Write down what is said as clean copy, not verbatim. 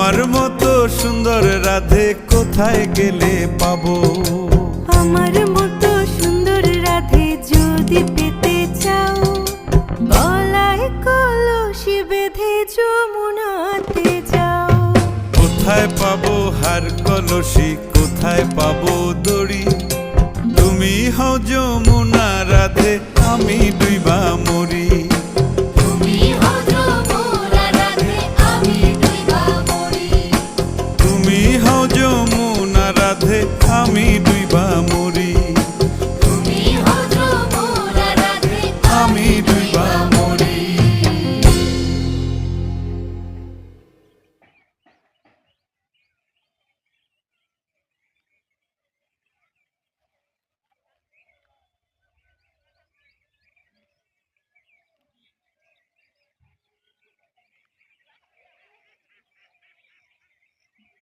তোমার মতো সুন্দর রাধে কোথায় গেলে পাবো? আমার মতো সুন্দর রাধে যদি পেতে চাও, গলায় কলসি বেঁধে যমুনাতে যাও। কোথায় পাবো হার কলসি, কোথায় পাবো দড়ি? তুমি হও যমুনা রাধে, আমি ডুইবা মরি।